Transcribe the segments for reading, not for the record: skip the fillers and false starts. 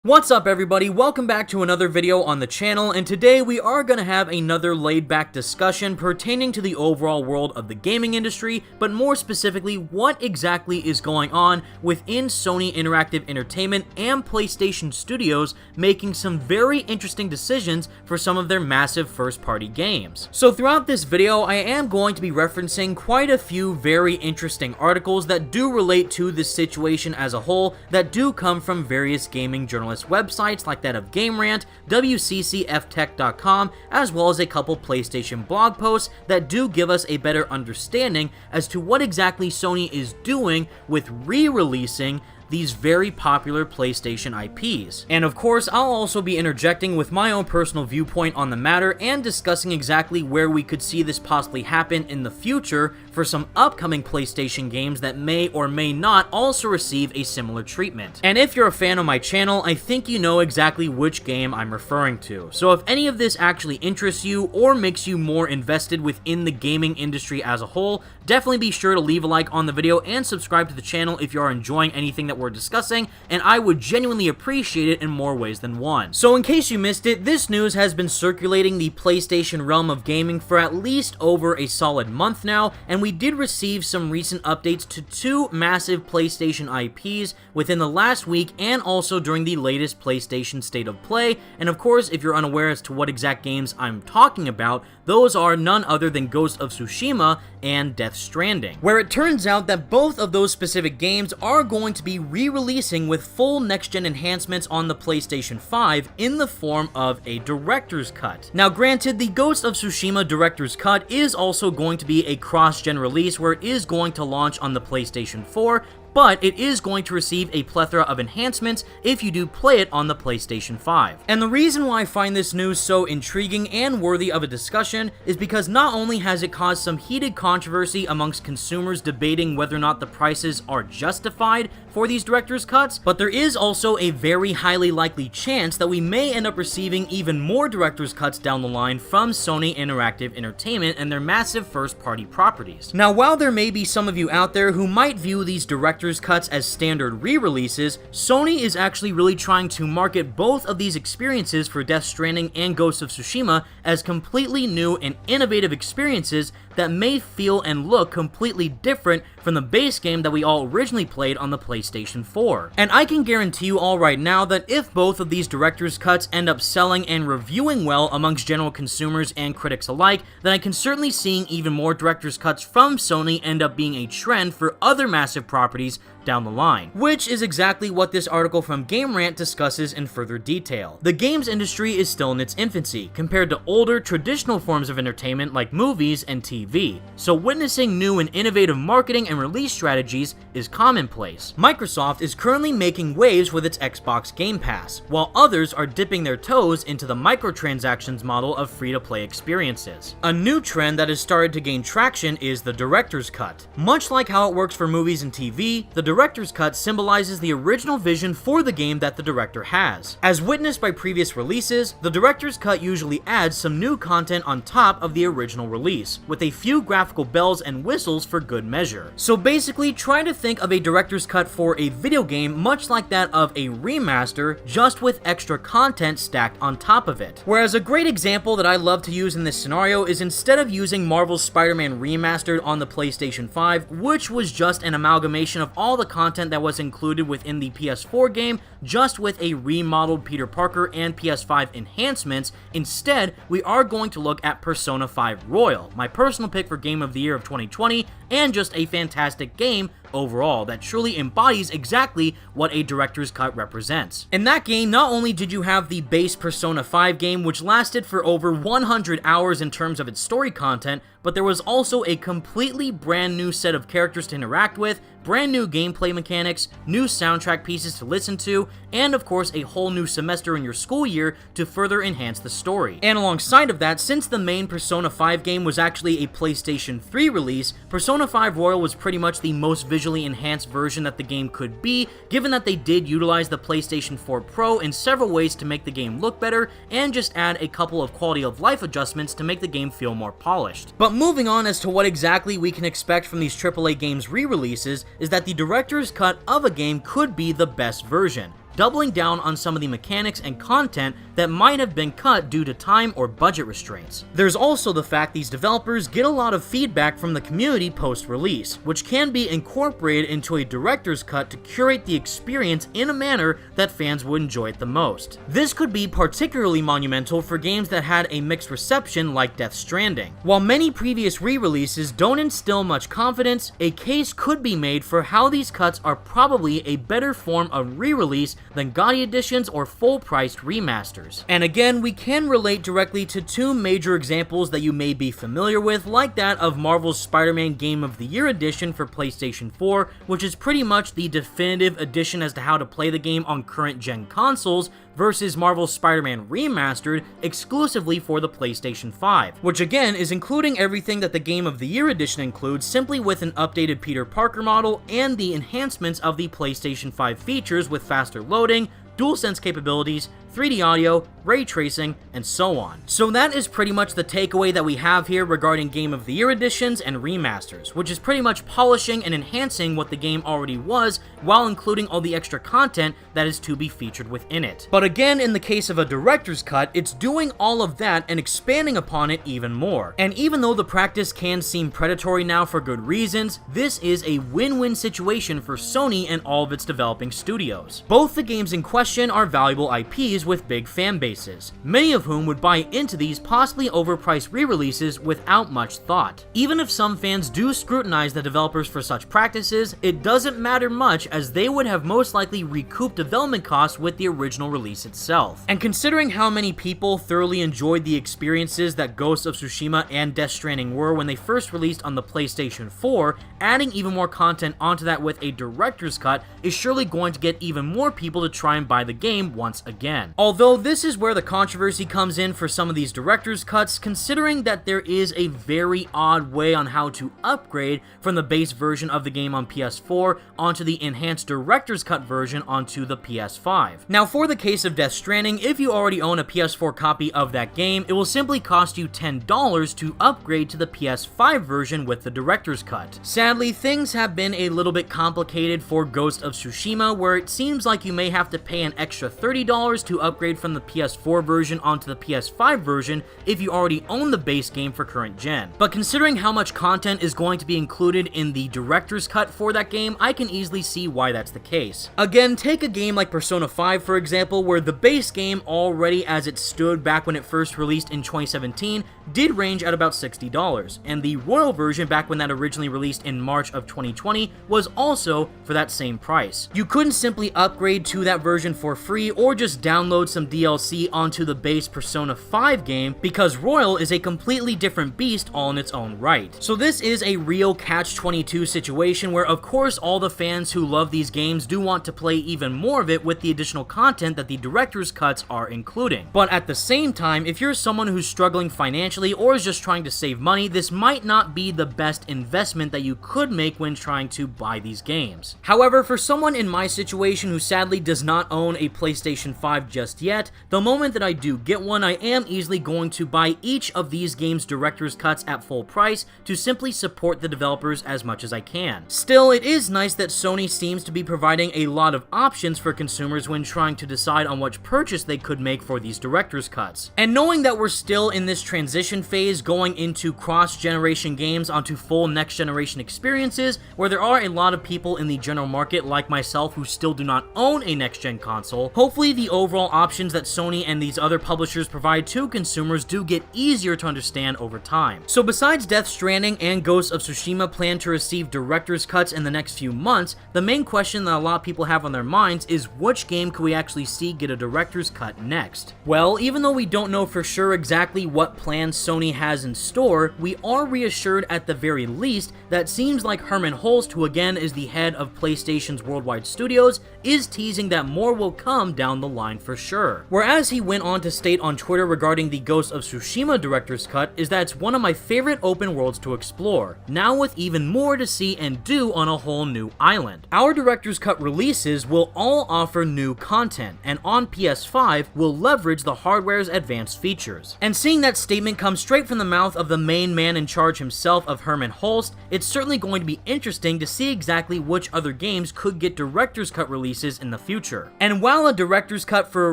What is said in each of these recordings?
What's up everybody, welcome back to another video on the channel, and today we are going to have another laid-back discussion pertaining to the overall world of the gaming industry, but more specifically, what exactly is going on within Sony Interactive Entertainment and PlayStation Studios making some very interesting decisions for some of their massive first-party games. So throughout this video, I am going to be referencing quite a few very interesting articles that do relate to this situation as a whole, that do come from various gaming journalists websites like that of GameRant, WCCFtech.com, as well as a couple PlayStation blog posts that do give us a better understanding as to what exactly Sony is doing with re-releasing these very popular PlayStation IPs. And of course, I'll also be interjecting with my own personal viewpoint on the matter and discussing exactly where we could see this possibly happen in the future for some upcoming PlayStation games that may or may not also receive a similar treatment. And if you're a fan of my channel, I think you know exactly which game I'm referring to. So if any of this actually interests you or makes you more invested within the gaming industry as a whole, definitely be sure to leave a like on the video and subscribe to the channel if you are enjoying anything that we're discussing, and I would genuinely appreciate it in more ways than one. So in case you missed it, this news has been circulating the PlayStation realm of gaming for at least over a solid month now, and we did receive some recent updates to two massive PlayStation IPs within the last week and also during the latest PlayStation State of Play. And of course, if you're unaware as to what exact games I'm talking about, those are none other than Ghost of Tsushima and Death Stranding, where it turns out that both of those specific games are going to be re-releasing with full next-gen enhancements on the PlayStation 5 in the form of a Director's Cut. Now granted, the Ghost of Tsushima Director's Cut is also going to be a cross-gen release where it is going to launch on the PlayStation 4, but it is going to receive a plethora of enhancements if you do play it on the PlayStation 5. And the reason why I find this news so intriguing and worthy of a discussion is because not only has it caused some heated controversy amongst consumers debating whether or not the prices are justified for these director's cuts, but there is also a very highly likely chance that we may end up receiving even more director's cuts down the line from Sony Interactive Entertainment and their massive first-party properties. Now, while there may be some of you out there who might view these director's cuts as standard re-releases, Sony is actually really trying to market both of these experiences for Death Stranding and Ghost of Tsushima as completely new and innovative experiences that may feel and look completely different from the base game that we all originally played on the PlayStation 4. And I can guarantee you all right now that if both of these director's cuts end up selling and reviewing well amongst general consumers and critics alike, then I can certainly see even more director's cuts from Sony end up being a trend for other massive properties down the line, which is exactly what this article from GameRant discusses in further detail. The games industry is still in its infancy compared to older traditional forms of entertainment like movies and TV, so witnessing new and innovative marketing and release strategies is commonplace. Microsoft is currently making waves with its Xbox Game Pass, while others are dipping their toes into the microtransactions model of free-to-play experiences. A new trend that has started to gain traction is the director's cut. Much like how it works for movies and TV, the director's cut symbolizes the original vision for the game that the director has. As witnessed by previous releases, the director's cut usually adds some new content on top of the original release, with a few graphical bells and whistles for good measure. So basically, try to think of a director's cut for a video game much like that of a remaster, just with extra content stacked on top of it. Whereas a great example that I love to use in this scenario is instead of using Marvel's Spider-Man Remastered on the PlayStation 5, which was just an amalgamation of all the content that was included within the PS4 game, just with a remodeled Peter Parker and PS5 enhancements. Instead, we are going to look at Persona 5 Royal, my personal pick for Game of the Year of 2020, and just a fantastic game overall that truly embodies exactly what a director's cut represents. In that game, not only did you have the base Persona 5 game, which lasted for over 100 hours in terms of its story content, but there was also a completely brand new set of characters to interact with, brand new gameplay mechanics, new soundtrack pieces to listen to, and of course a whole new semester in your school year to further enhance the story. And alongside of that, since the main Persona 5 game was actually a PlayStation 3 release, Persona 5 Royal was pretty much the most visually enhanced version that the game could be, given that they did utilize the PlayStation 4 Pro in several ways to make the game look better, and just add a couple of quality of life adjustments to make the game feel more polished. But moving on as to what exactly we can expect from these AAA games re-releases is that the director's cut of a game could be the best version. doubling down on some of the mechanics and content that might have been cut due to time or budget restraints. There's also the fact these developers get a lot of feedback from the community post-release, which can be incorporated into a director's cut to curate the experience in a manner that fans would enjoy it the most. This could be particularly monumental for games that had a mixed reception like Death Stranding. While many previous re-releases don't instill much confidence, a case could be made for how these cuts are probably a better form of re-release than GOTY editions or full-priced remasters. And again, we can relate directly to two major examples that you may be familiar with, like that of Marvel's Spider-Man Game of the Year edition for PlayStation 4, which is pretty much the definitive edition as to how to play the game on current-gen consoles, versus Marvel's Spider-Man Remastered exclusively for the PlayStation 5, which again is including everything that the Game of the Year edition includes, simply with an updated Peter Parker model and the enhancements of the PlayStation 5 features with faster loading, DualSense capabilities, 3D audio, ray tracing, and so on. So that is pretty much the takeaway that we have here regarding Game of the Year editions and remasters, which is pretty much polishing and enhancing what the game already was while including all the extra content that is to be featured within it. But again, in the case of a director's cut, it's doing all of that and expanding upon it even more. And even though the practice can seem predatory now for good reasons, this is a win-win situation for Sony and all of its developing studios. Both the games in question are valuable IPs with big fan bases, many of whom would buy into these possibly overpriced re-releases without much thought. Even if some fans do scrutinize the developers for such practices, it doesn't matter much, as they would have most likely recouped development costs with the original release itself. And considering how many people thoroughly enjoyed the experiences that Ghost of Tsushima and Death Stranding were when they first released on the PlayStation 4, adding even more content onto that with a director's cut is surely going to get even more people to try and buy the game once again. Although this is where the controversy comes in for some of these director's cuts, considering that there is a very odd way on how to upgrade from the base version of the game on PS4 onto the enhanced director's cut version onto the PS5. Now, for the case of Death Stranding, if you already own a PS4 copy of that game, it will simply cost you $10 to upgrade to the PS5 version with the director's cut. Sadly, things have been a little bit complicated for Ghost of Tsushima, where it seems like you may have to pay an extra $30 to upgrade from the PS4 version onto the PS5 version if you already own the base game for current gen. But considering how much content is going to be included in the director's cut for that game, I can easily see why that's the case. Again, take a game like Persona 5 for example, where the base game already as it stood back when it first released in 2017 did range at about $60, and the Royal version back when that originally released in March of 2020 was also for that same price. You couldn't simply upgrade to that version for free or just download some DLC onto the base Persona 5 game, because Royal is a completely different beast all in its own right. So this is a real catch-22 situation where of course all the fans who love these games do want to play even more of it with the additional content that the director's cuts are including. But at the same time, if you're someone who's struggling financially or is just trying to save money, this might not be the best investment that you could make when trying to buy these games. However, for someone in my situation who sadly does not own a PlayStation 5 just yet, the moment that I do get one, I am easily going to buy each of these games' director's cuts at full price to simply support the developers as much as I can. Still, it is nice that Sony seems to be providing a lot of options for consumers when trying to decide on which purchase they could make for these director's cuts. And knowing that we're still in this transition phase going into cross-generation games onto full next-generation experiences, where there are a lot of people in the general market like myself who still do not own a next-gen console, hopefully the overall options that Sony and these other publishers provide to consumers do get easier to understand over time. So besides Death Stranding and Ghost of Tsushima plan to receive director's cuts in the next few months, the main question that a lot of people have on their minds is which game could we actually see get a director's cut next? Well, even though we don't know for sure exactly what plans Sony has in store, we are reassured at the very least that seems like Herman Hulst, who again is the head of PlayStation's worldwide studios, is teasing that more will come down the line for sure. Whereas as he went on to state on Twitter regarding the Ghost of Tsushima director's cut is that it's one of my favorite open worlds to explore, now with even more to see and do on a whole new island. Our director's cut releases will all offer new content, and on PS5 will leverage the hardware's advanced features. And seeing that statement come straight from the mouth of the main man in charge himself of Herman Holst, it's certainly going to be interesting to see exactly which other games could get director's cut releases in the future. And while a director's cut for a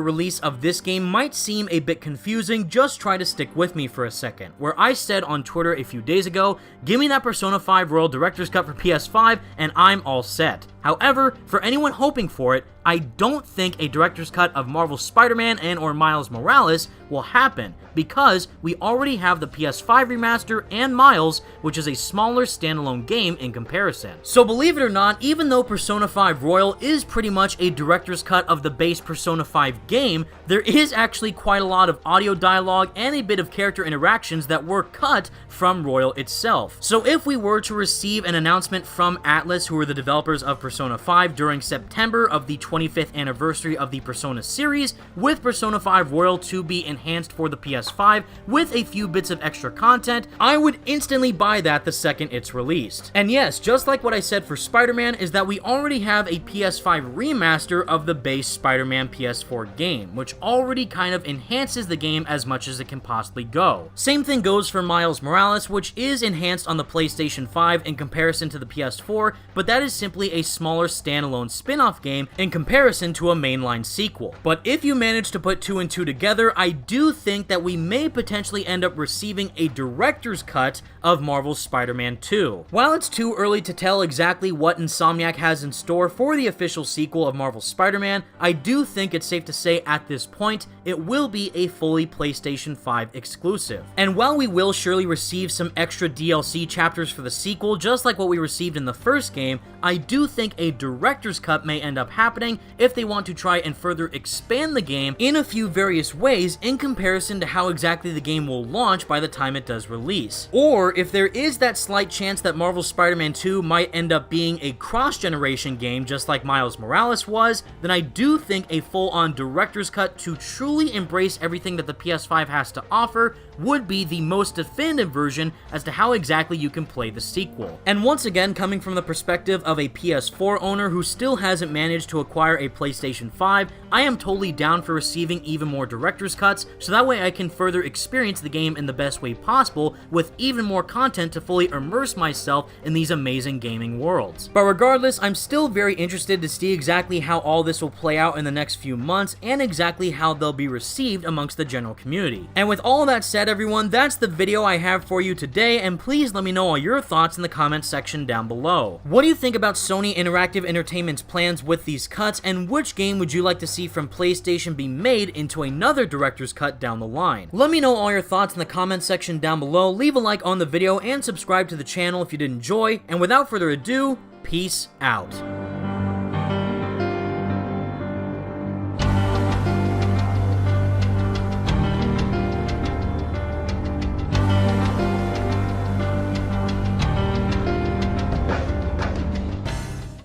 release of this game might seem a bit confusing, just try to stick with me for a second, where I said on Twitter a few days ago, give me that Persona 5 Royal director's cut for PS5 and I'm all set. However, for anyone hoping for it, I don't think a director's cut of Marvel's Spider-Man and or Miles Morales will happen, because we already have the PS5 remaster and Miles, which is a smaller standalone game in comparison. So believe it or not, even though Persona 5 Royal is pretty much a director's cut of the base Persona 5 game, there is actually quite a lot of audio dialogue and a bit of character interactions that were cut from Royal itself. So if we were to receive an announcement from Atlus, who are the developers of Persona 5, during September of the 25th anniversary of the Persona series, with Persona 5 Royal to be enhanced for the PS5 with a few bits of extra content, I would instantly buy that the second it's released. And yes, just like what I said for Spider-Man, is that we already have a PS5 remaster of the base Spider-Man PS4 game, which already kind of enhances the game as much as it can possibly go. Same thing goes for Miles Morales, which is enhanced on the PlayStation 5 in comparison to the PS4, but that is simply a smaller standalone spin-off game in comparison to a mainline sequel. But if you manage to put 2 and 2 together, I do think that we may potentially end up receiving a director's cut of Marvel's Spider-Man 2. While it's too early to tell exactly what Insomniac has in store for the official sequel of Marvel's Spider-Man, I do think it's safe to say at this point, it will be a fully PlayStation 5 exclusive. And while we will surely receive some extra DLC chapters for the sequel, just like what we received in the first game, I do think a director's cut may end up happening if they want to try and further expand the game in a few various ways in comparison to how exactly the game will launch by the time it does release. Or if there is that slight chance that Marvel's Spider-Man 2 might end up being a cross-generation game just like Miles Morales was, then I do think a full-on director's cut to truly embrace everything that the PS5 has to offer would be the most definitive version as to how exactly you can play the sequel. And once again, coming from the perspective of a PS4 owner who still hasn't managed to acquire a PlayStation 5, I am totally down for receiving even more director's cuts, so that way I can further experience the game in the best way possible with even more content to fully immerse myself in these amazing gaming worlds. But regardless, I'm still very interested to see exactly how all this will play out in the next few months and exactly how they'll be received amongst the general community. And with all that said, everyone, that's the video I have for you today, and please let me know all your thoughts in the comments section down below. What do you think about Sony Interactive Entertainment's plans with these cuts, and which game would you like to see from PlayStation be made into another director's cut down the line? Let me know all your thoughts in the comments section down below, leave a like on the video, and subscribe to the channel if you did enjoy, and without further ado, peace out.